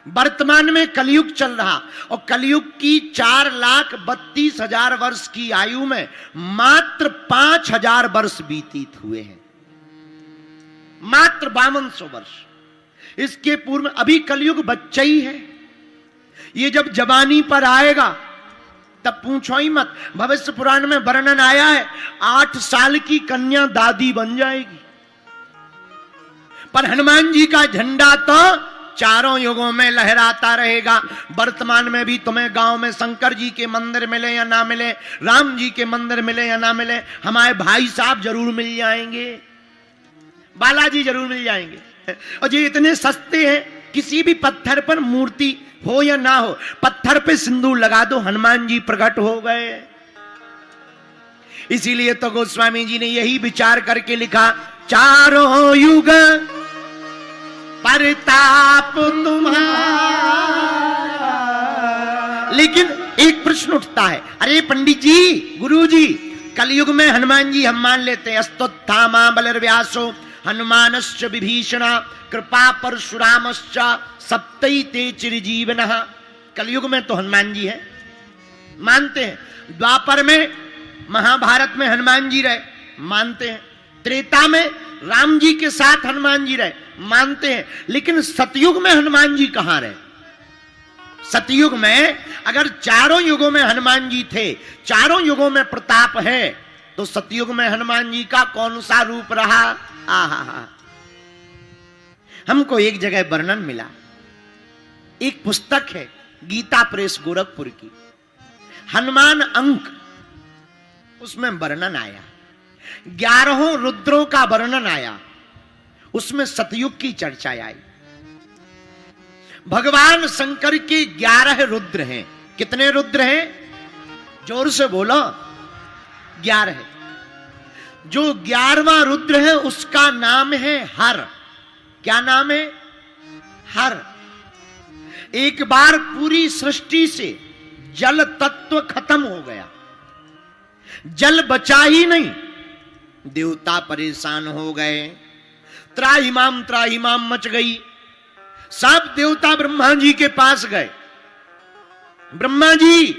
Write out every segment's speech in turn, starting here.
वर्तमान में कलयुग चल रहा और कलयुग की 4,32,000 वर्ष की आयु में मात्र 5,000 वर्ष व्यतीत हुए हैं, मात्र 5200 वर्ष। इसके पूर्व अभी कलयुग बच्चा ही है। ये जब जवानी पर आएगा तब पूछो ही मत। भविष्य पुराण में वर्णन आया है 8 साल की कन्या दादी बन जाएगी। पर हनुमान जी का झंडा तो चारों युगों में लहराता रहेगा। वर्तमान में भी तुम्हें गांव में शंकर जी के मंदिर मिले या ना मिले, राम जी के मंदिर मिले या ना मिले, हमारे भाई साहब जरूर मिल जाएंगे, बालाजी जरूर मिल जाएंगे। और ये इतने सस्ते हैं, किसी भी पत्थर पर मूर्ति हो या ना हो, पत्थर पे सिंदूर लगा दो, हनुमान जी प्रकट हो गए। इसीलिए तो गोस्वामी जी ने यही विचार करके लिखा, चारों युग परताप तुम्हारा। लेकिन एक प्रश्न उठता है, अरे पंडित जी, गुरु जी, कलयुग में हनुमान जी हम मान लेते हैं, अस्तोत्थामा बलर्व्यासो हनुमानश्च विभीषणा कृपा परशुरामश्च सप्तैते चिरजीवनः। कलयुग में तो हनुमान जी है, मानते हैं। द्वापर में महाभारत में हनुमान जी रहे, मानते हैं। त्रेता में राम जी के साथ हनुमान जी रहे, मानते हैं। लेकिन सतयुग में हनुमान जी कहां रहे? सतयुग में अगर चारों युगों में हनुमान जी थे, चारों युगों में प्रताप है, तो सतयुग में हनुमान जी का कौन सा रूप रहा? आहा, हमको एक जगह वर्णन मिला, एक पुस्तक है गीता प्रेस गोरखपुर की, हनुमान अंक, उसमें वर्णन आया, 11 रुद्रों का वर्णन आया, उसमें सतयुग की चर्चा आई। भगवान शंकर के 11 रुद्र हैं। कितने रुद्र हैं? जोर से बोलो। 11। जो 11वां रुद्र है उसका नाम है हर। क्या नाम है? हर। एक बार पूरी सृष्टि से जल तत्व खत्म हो गया, जल बचा ही नहीं, देवता परेशान हो गए, त्राहिमाम त्राहिमाम मच गई। सब देवता ब्रह्मा जी के पास गए, ब्रह्मा जी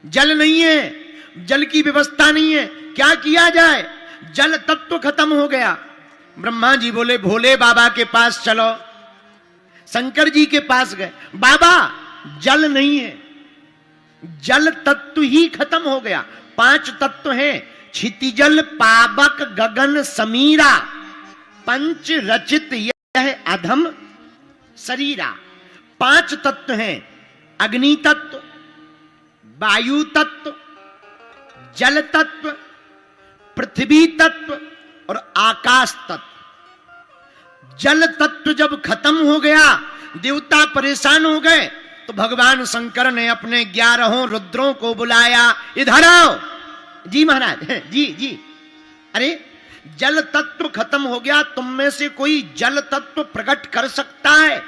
जल नहीं है, जल की व्यवस्था नहीं है, क्या किया जाए? जल तत्व खत्म हो गया। ब्रह्मा जी बोले भोले बाबा के पास चलो। शंकर जी के पास गए, बाबा जल नहीं है, जल तत्व ही खत्म हो गया। 5 तत्व हैं, क्षितिजल पावक गगन समीरा, पंच रचित यह अधम शरीरा। 5 तत्व हैं, अग्नि तत्व, वायु तत्व, जल तत्व, पृथ्वी तत्व और आकाश तत्व। जल तत्व जब खत्म हो गया, देवता परेशान हो गए, तो भगवान शंकर ने अपने 11 रुद्रों को बुलाया, इधर आओ। जी महाराज, जी जी। अरे जल तत्व खत्म हो गया, तुम में से कोई जल तत्व प्रकट कर सकता है?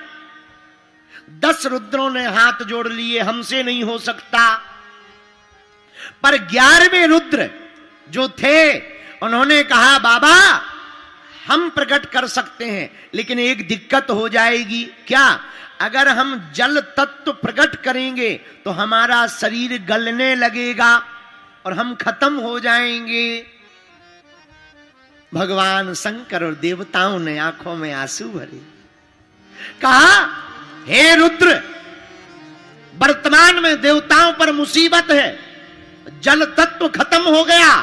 10 रुद्रों ने हाथ जोड़ लिए, हमसे नहीं हो सकता। पर 11वें रुद्र जो थे उन्होंने कहा, बाबा हम प्रकट कर सकते हैं, लेकिन एक दिक्कत हो जाएगी। क्या? अगर हम जल तत्व प्रकट करेंगे तो हमारा शरीर गलने लगेगा और हम खत्म हो जाएंगे। भगवान शंकर और देवताओं ने आंखों में आंसू भरे, कहा, हे रुद्र, वर्तमान में देवताओं पर मुसीबत है, जल तत्व खत्म हो गया,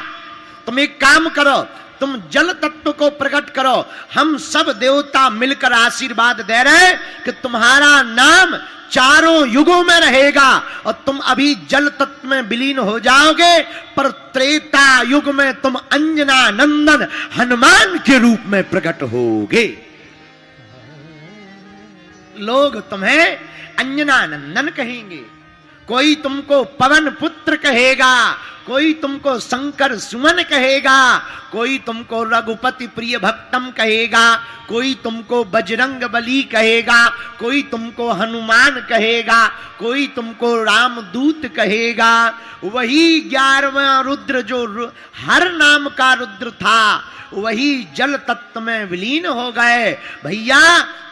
तुम एक काम करो, तुम जल तत्व को प्रकट करो। हम सब देवता मिलकर आशीर्वाद दे रहे कि तुम्हारा नाम चारों युगों में रहेगा और तुम अभी जल तत्व में विलीन हो जाओगे, पर त्रेता युग में तुम अंजना नंदन हनुमान के रूप में प्रकट होगे। लोग तुम्हें अंजना नंदन कहेंगे, कोई तुमको पवन पुत्र कहेगा, कोई तुमको शंकर सुमन कहेगा, कोई तुमको रघुपति प्रिय भक्तम कहेगा, कोई तुमको बजरंग बली कहेगा, कोई तुमको हनुमान कहेगा, कोई तुमको रामदूत कहेगा। वही 11वां रुद्र जो हर नाम का रुद्र था वही जल तत्व में विलीन हो गए। भैया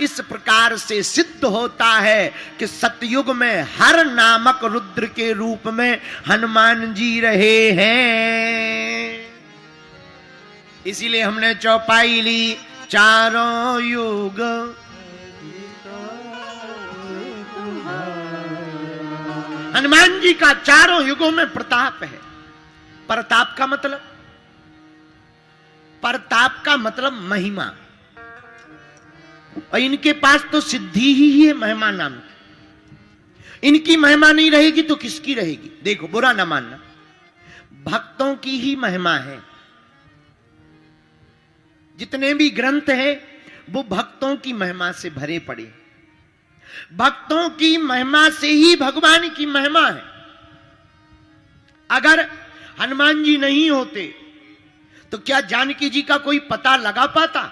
इस प्रकार से सिद्ध होता है कि सतयुग में हर नामक रुद्र के रूप में हनुमान जी रहे हैं। इसीलिए हमने चौपाई ली, चारों युग हनुमान जी का चारों युगों में प्रताप है। प्रताप का मतलब, प्रताप का मतलब महिमा, और इनके पास तो सिद्धि ही है महिमा नाम की। इनकी महिमा नहीं रहेगी तो किसकी रहेगी? देखो बुरा ना मानना, भक्तों की ही महिमा है। जितने भी ग्रंथ हैं वो भक्तों की महिमा से भरे पड़े। भक्तों की महिमा से ही भगवान की महिमा है। अगर हनुमान जी नहीं होते तो क्या जानकी जी का कोई पता लगा पाता?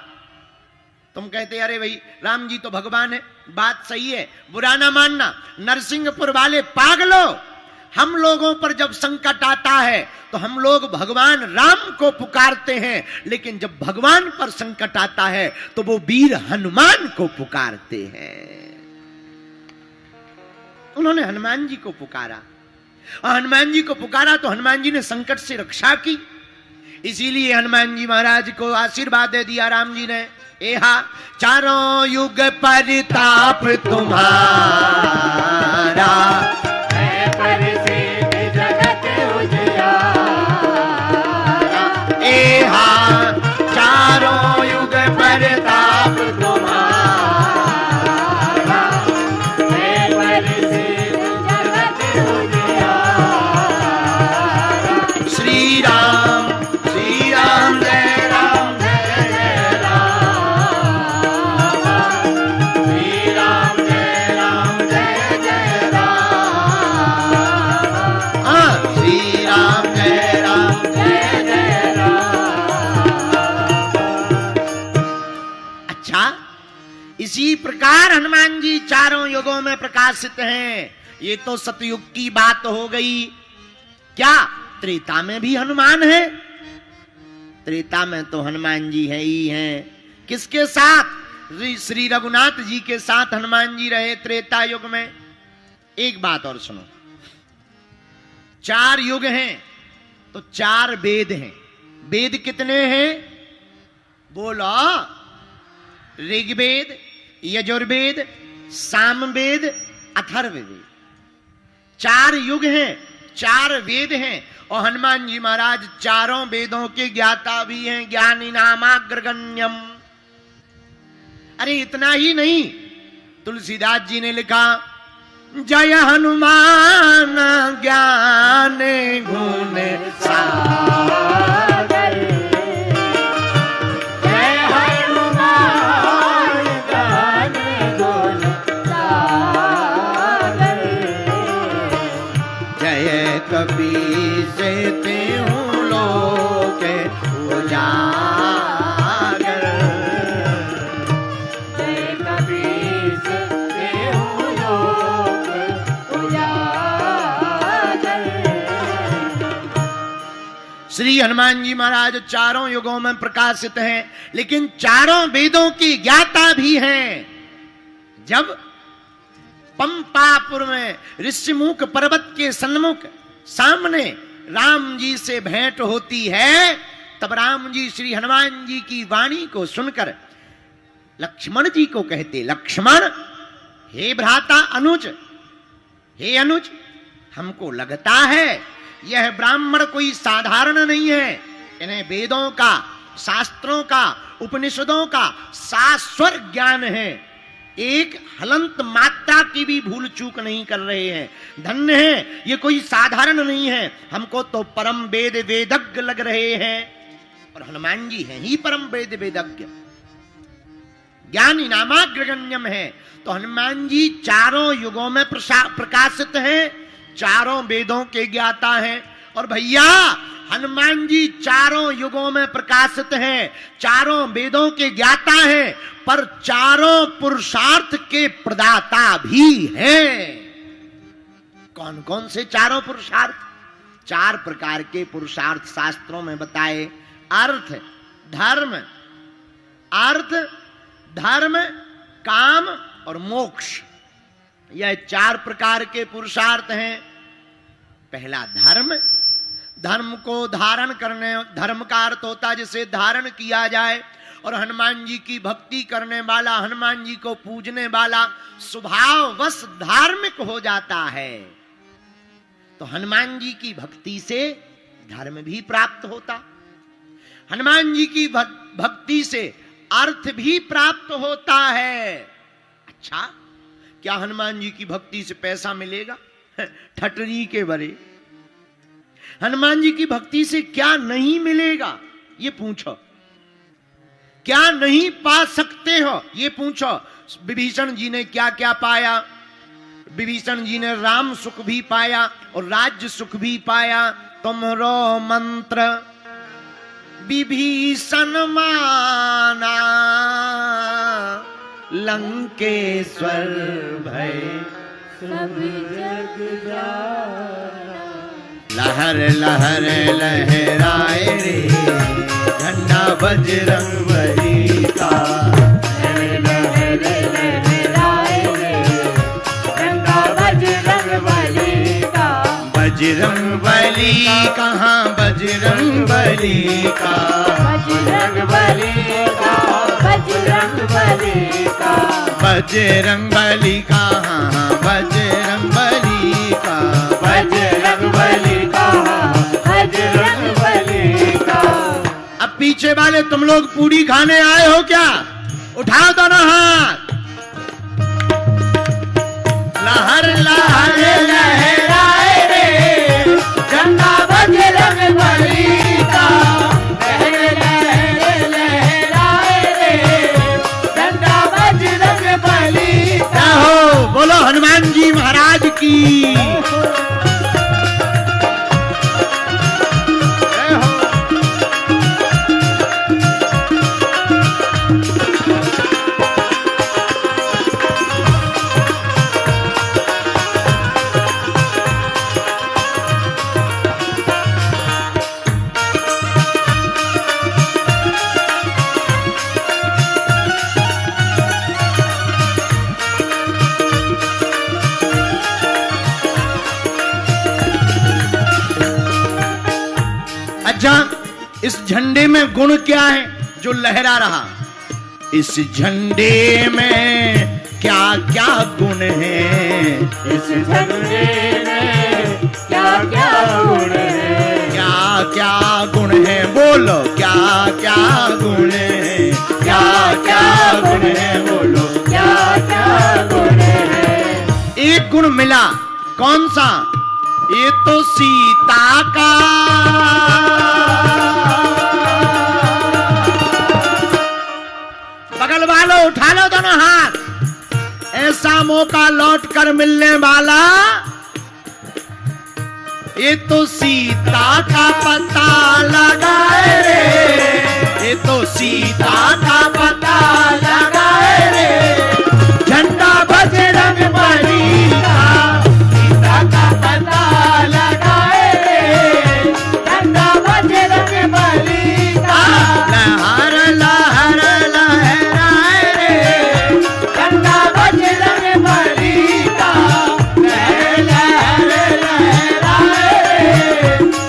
तुम कहते अरे भाई राम जी तो भगवान है, बात सही है, बुरा ना मानना। नरसिंहपुर वाले पागलो, हम लोगों पर जब संकट आता है तो हम लोग भगवान राम को पुकारते हैं, लेकिन जब भगवान पर संकट आता है तो वो वीर हनुमान को पुकारते हैं। उन्होंने हनुमान जी को पुकारा, और हनुमान जी को पुकारा तो हनुमान जी ने संकट से रक्षा की। इसीलिए हनुमान जी महाराज को आशीर्वाद दे दिया राम जी ने, एहा चारों युग परिताप तुम्हारा, है प्रसिद्ध जगत उजियारा। एहा चारों युग परिताप तुम्हारा, है प्रसिद्ध जगत उजियारा। श्री राम जय राम जय जय राम, श्री राम जय जय राम। हाँ, श्री राम जय जय राम। अच्छा, इसी प्रकार हनुमान जी चारों युगों में प्रकाशित हैं। ये तो सतयुग की बात हो गई। क्या त्रेता में भी हनुमान है? त्रेता में तो हनुमान जी है ही हैं। किसके साथ? श्री रघुनाथ जी के साथ हनुमान जी रहे त्रेता युग में। एक बात और सुनो, 4 युग हैं तो 4 वेद हैं। वेद कितने हैं? बोलो, ऋग्वेद, यजुर्वेद, सामवेद, अथर्ववेद। 4 युग हैं, 4 वेद हैं, और हनुमान जी महाराज चारों वेदों के ज्ञाता भी हैं। ज्ञानी नामाग्रगण्यम। अरे इतना ही नहीं, तुलसीदास जी ने लिखा, जय हनुमान ज्ञान गुण सागर, जय हनुमान ज्ञान गुण सागर, जय कबीर से तेहु लोक उजागर, जय कबीर से तेहु लोक उजागर। श्री हनुमान जी महाराज चारों युगों में प्रकाशित हैं, लेकिन चारों वेदों की ज्ञाता भी हैं। जब पंपापुर में ऋषिमुख पर्वत के सन्मुख सामने राम जी से भेंट होती है, तब राम जी श्री हनुमान जी की वाणी को सुनकर लक्ष्मण जी को कहते, लक्ष्मण, हे भ्राता अनुज, हे अनुज, हमको लगता है यह ब्राह्मण कोई साधारण नहीं है। इन्हें वेदों का, शास्त्रों का, उपनिषदों का शाश्वत ज्ञान है। एक हलंत मात्रा की भी भूल चूक नहीं कर रहे हैं। धन्य है, ये कोई साधारण नहीं है। हमको तो परम वेद वेदज्ञ लग रहे हैं, और हनुमान जी हैं ही परम वेद वेदज्ञ। ज्ञानी नामाग्रगण्यम है। तो हनुमान जी चारों युगों में प्रकाशित हैं, चारों वेदों के ज्ञाता हैं, और भैया हनुमान जी चारों युगों में प्रकाशित हैं, चारों वेदों के ज्ञाता हैं, पर चारों पुरुषार्थ के प्रदाता भी हैं। कौन कौन से चारों पुरुषार्थ? 4 प्रकार के पुरुषार्थ शास्त्रों में बताए। अर्थ, धर्म, काम और मोक्ष, यह 4 प्रकार के पुरुषार्थ हैं। पहला धर्म। धर्म को धारण करने, धर्म का अर्थ होता है जिसे धारण किया जाए, और हनुमान जी की भक्ति करने वाला, हनुमान जी को पूजने वाला स्वभाववश धार्मिक हो जाता है। तो हनुमान जी की भक्ति से धर्म भी प्राप्त होता, हनुमान जी की भक्ति से अर्थ भी प्राप्त होता है। अच्छा, क्या हनुमान जी की भक्ति से पैसा मिलेगा? ठटरी के बरे। हनुमान जी की भक्ति से क्या नहीं मिलेगा ये पूछो, क्या नहीं पा सकते हो ये पूछो। विभीषण जी ने क्या क्या पाया? विभीषण जी ने राम सुख भी पाया और राज्य सुख भी पाया। तुमरो मंत्र विभीषण माना, लंकेश्वर भय सब जग जाना। लहर लहर लहराए रे झंडा बजरंगबली का, लहर लहर लहराए रे झंडा बजरंगबली का। बजरंगबली कहाँ बजरंगबली का, बजरंगबली का, बजरंगबली का। बजरंगबली कहाँ बजरंगबली का, बजरंगबली कहाँ बजरंगबली का। अब पीछे वाले तुम लोग पूड़ी खाने आए हो क्या? उठाओ दोनों हाथ। लहर लहर लहराए रे झंडा बजरंगबली का, लहर लहर लहराए रे झंडा बजरंगबली का। हो बोलो हनुमान जी महाराज की। इस झंडे में गुण क्या है जो लहरा रहा? इस झंडे में क्या क्या गुण है? इस झंडे में क्या क्या गुण है? क्या क्या गुण है? बोलो क्या क्या गुण है? क्या क्या गुण है? बोलो क्या क्या गुण है? एक गुण मिला, कौन सा? ये तो सीता का बगल वालों उठा लो दोनों हाथ। ऐसा मौका लौट कर मिलने वाला, ये तो सीता का पता लगाए रे, ये तो सीता का पता लगाए रे झंडा बजरंगबली का, सीता का पता लगाए रे झंडा बजरंगबली का। लहर लहर लहराए रे झंडा बजरंगबली का, लहर लहर लहराए रे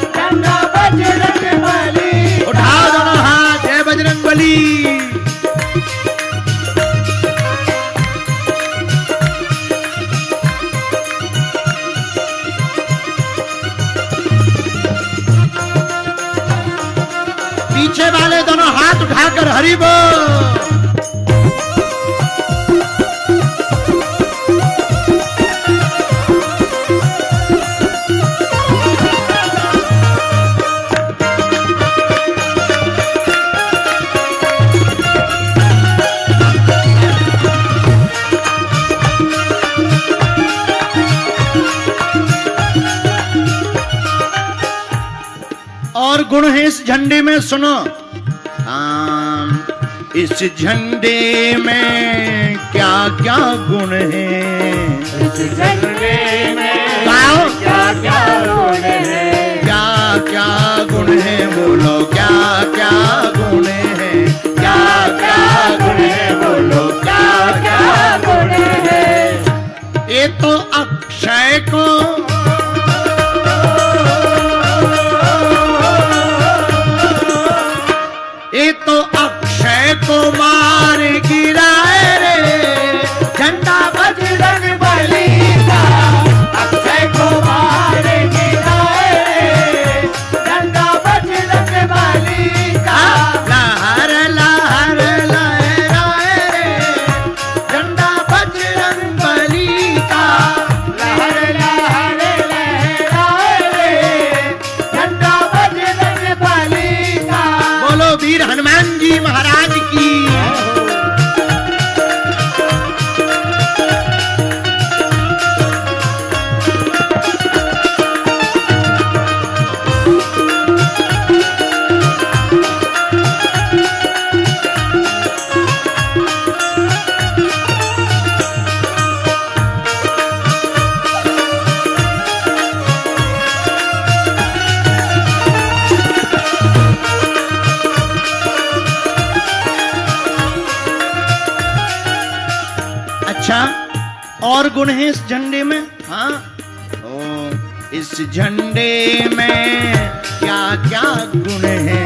झंडा बजरंगबली। उठाओ दोनों हाथ, जय बजरंगबली। पीछे वाले दोनों हाथ उठाकर हरि बोल। और गुण है इस झंडे में, सुनो। इस झंडे में क्या क्या गुण है, इस झंडे में क्या क्या गुण है, क्या क्या गुण है, बोलो क्या क्या गुण है, क्या क्या गुण है, बोलो क्या क्या गुण है। ये तो अक्षय को को मार गिराए रे, झंडा बजरंग बली का, अक्षय को मार गिराए रे, झंडा बजरंग बली का। लहर लहर लहराए रे, झंडा बजरंग बली का, लहर लहर लहराए रे, झंडा बजरंग बली का। बोलो वीर हनुमान जी महाराज की। और गुण है इस झंडे में, हाँ। ओ इस झंडे में क्या क्या गुण है,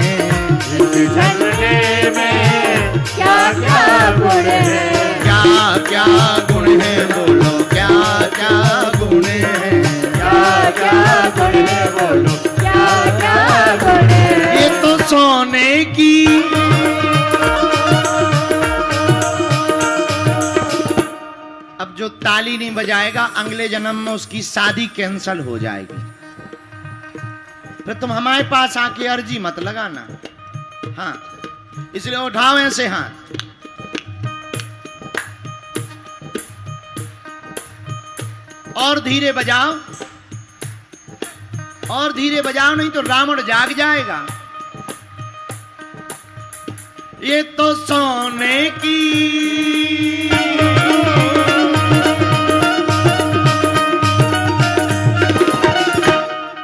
इस झंडे में क्या क्या गुण है, क्या क्या गुण है, बोलो क्या क्या गुण है, क्या क्या गुण है, बोलो क्या क्या गुण है। ये तो सोने की जो ताली नहीं बजाएगा अगले जन्म में उसकी शादी कैंसल हो जाएगी। फिर तुम हमारे पास आके अर्जी मत लगाना, हाँ। इसलिए उठाओ ऐसे हाथ, और धीरे बजाओ, और धीरे बजाओ, नहीं तो रावण जाग जाएगा। ये तो सोने की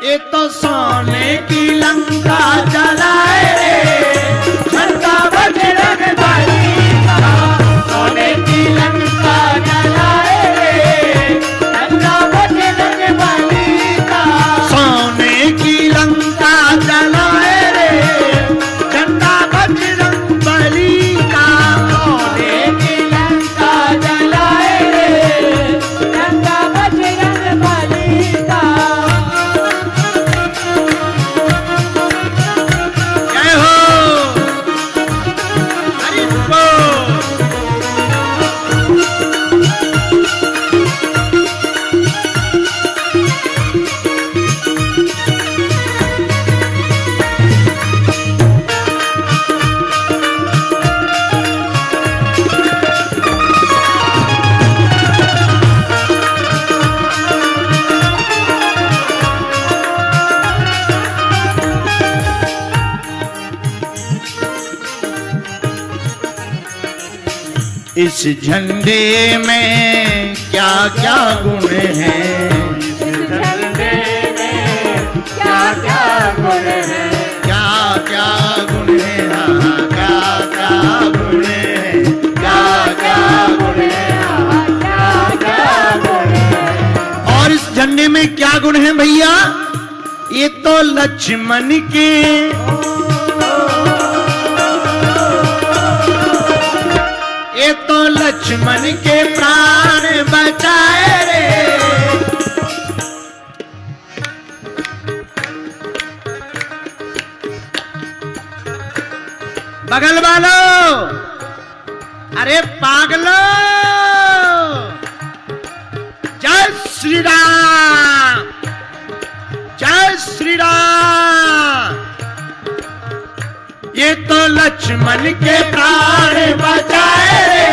ये तो सोने की लंका जलाए रे, झंडा बजरंग बली का, सोने की लंका जलाए रे, झंडा बजरंग बली का, सोने की लंका जलाए रे, झंडा बजरंग बली का, सोने की लंका जलाए रे, झंडा बजरंग बली का। इस झंडे में क्या क्या गुण है, इस झंडे में क्या क्या गुण है, क्या क्या गुण है, हाँ क्या क्या गुण है, क्या क्या गुण है, हाँ क्या क्या गुण है। और इस झंडे में क्या गुण है भैया, ये तो लक्ष्मण के ये तो लक्ष्मण के प्राण बचाए रे, बगल वालों, अरे पागलो, जय श्री राम, जय श्री राम। ये तो लक्ष्मण के प्राण बचाए रे,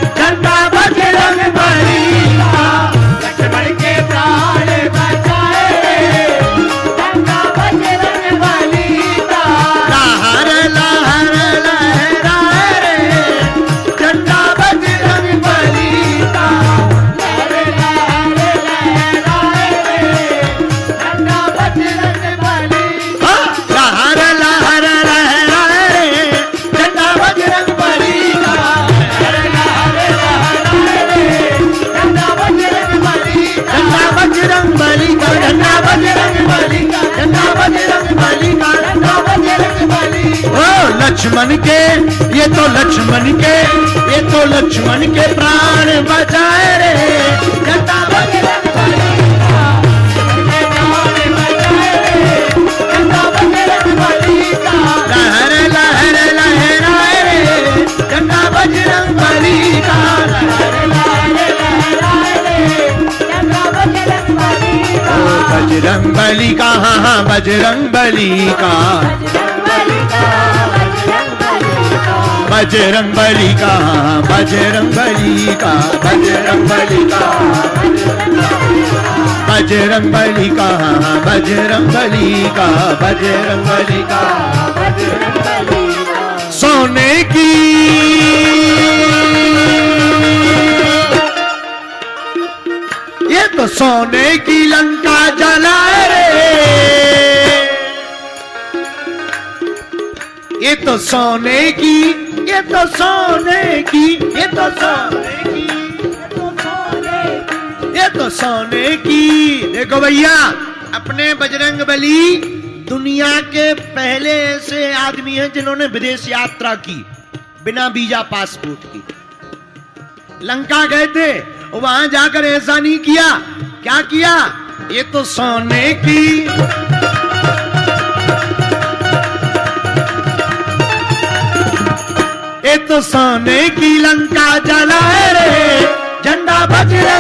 झंडा बजरंग बली का, लक्ष्मण के प्राण बचाए रे, झंडा बजरंग बली लक्ष्मण के, ये तो लक्ष्मण के, ये तो लक्ष्मण के प्राण बचाए रे। झंडा बजरंग बली का, प्राण बचाए रे। झंडा बजरंग बली का, लहर लहर लहराए रे। झंडा बजरंग बली का, लहर लहर लहराए रे। झंडा बजरंग बली का, बजरंग बली का, हाँ हाँ बजरंग बली का, बजरंग बली का, बजरंग बली का, बजरंग बली का, बजरंग बली का, बजरंग बली का, बजरंग बली का, सोने की ये तो सोने की लंका जलाए रे। ये तो सोने की, ये तो सोने की, ये तो सोने की, ये तो सोने की। देखो भैया, अपने बजरंग बली दुनिया के पहले ऐसे आदमी हैं जिन्होंने विदेश यात्रा की बिना वीजा पासपोर्ट की। लंका गए थे, वहां जाकर ऐसा नहीं किया। क्या किया? ये तो सोने की, ये तो सोने की लंका जलाए रे। झंडा बजरंग